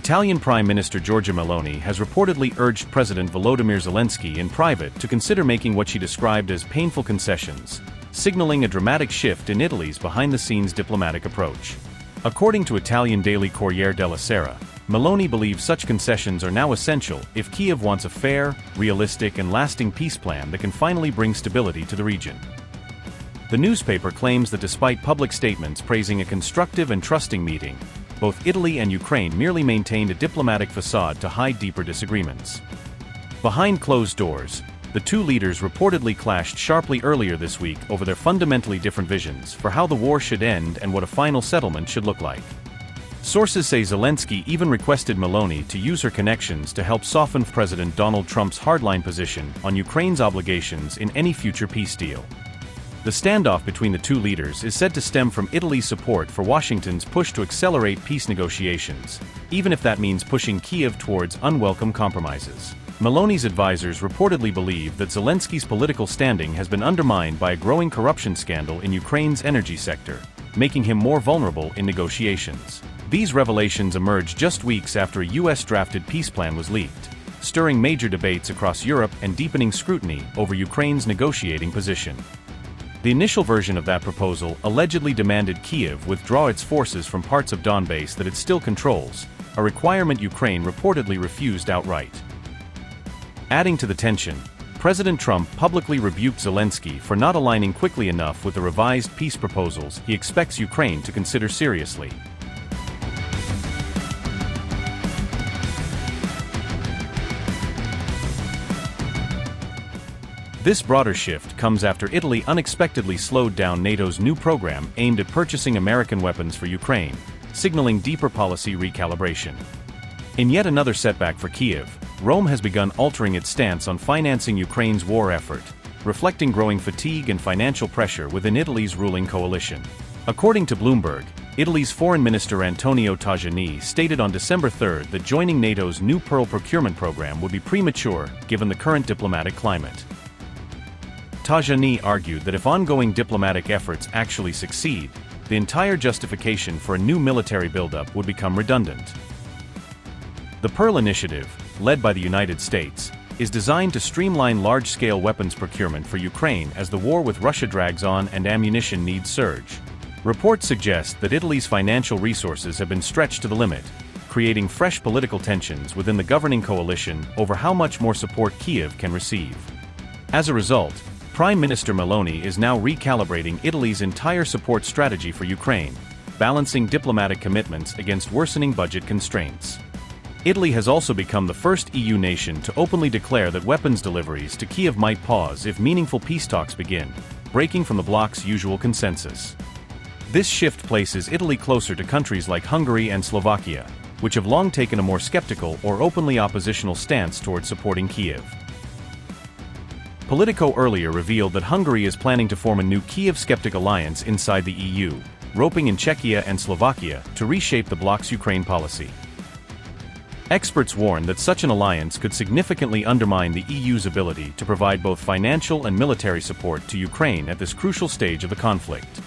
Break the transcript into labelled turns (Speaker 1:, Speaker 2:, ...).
Speaker 1: Italian Prime Minister Giorgia Meloni has reportedly urged President Volodymyr Zelensky in private to consider making what she described as painful concessions, signaling a dramatic shift in Italy's behind-the-scenes diplomatic approach. According to Italian daily Corriere della Sera, Meloni believes such concessions are now essential if Kyiv wants a fair, realistic and lasting peace plan that can finally bring stability to the region. The newspaper claims that despite public statements praising a constructive and trusting meeting, both Italy and Ukraine merely maintained a diplomatic facade to hide deeper disagreements. Behind closed doors, the two leaders reportedly clashed sharply earlier this week over their fundamentally different visions for how the war should end and what a final settlement should look like. Sources say Zelensky even requested Meloni to use her connections to help soften President Donald Trump's hardline position on Ukraine's obligations in any future peace deal. The standoff between the two leaders is said to stem from Italy's support for Washington's push to accelerate peace negotiations, even if that means pushing Kyiv towards unwelcome compromises. Meloni's advisors reportedly believe that Zelensky's political standing has been undermined by a growing corruption scandal in Ukraine's energy sector, making him more vulnerable in negotiations. These revelations emerged just weeks after a US-drafted peace plan was leaked, stirring major debates across Europe and deepening scrutiny over Ukraine's negotiating position. The initial version of that proposal allegedly demanded Kyiv withdraw its forces from parts of Donbass that it still controls, a requirement Ukraine reportedly refused outright. Adding to the tension, President Trump publicly rebuked Zelensky for not aligning quickly enough with the revised peace proposals he expects Ukraine to consider seriously. This broader shift comes after Italy unexpectedly slowed down NATO's new program aimed at purchasing American weapons for Ukraine, signaling deeper policy recalibration. In yet another setback for Kyiv, Rome has begun altering its stance on financing Ukraine's war effort, reflecting growing fatigue and financial pressure within Italy's ruling coalition. According to Bloomberg, Italy's Foreign Minister Antonio Tajani stated on December 3 that joining NATO's new Pearl procurement program would be premature given the current diplomatic climate. Tajani argued that if ongoing diplomatic efforts actually succeed, the entire justification for a new military buildup would become redundant. The Pearl initiative, led by the United States, is designed to streamline large-scale weapons procurement for Ukraine as the war with Russia drags on and ammunition needs surge. Reports suggest that Italy's financial resources have been stretched to the limit, creating fresh political tensions within the governing coalition over how much more support Kyiv can receive. As a result, Prime Minister Meloni is now recalibrating Italy's entire support strategy for Ukraine, balancing diplomatic commitments against worsening budget constraints. Italy has also become the first EU nation to openly declare that weapons deliveries to Kyiv might pause if meaningful peace talks begin, breaking from the bloc's usual consensus. This shift places Italy closer to countries like Hungary and Slovakia, which have long taken a more skeptical or openly oppositional stance toward supporting Kyiv. Politico earlier revealed that Hungary is planning to form a new Kyiv-skeptic alliance inside the EU, roping in Czechia and Slovakia to reshape the bloc's Ukraine policy. Experts warn that such an alliance could significantly undermine the EU's ability to provide both financial and military support to Ukraine at this crucial stage of the conflict.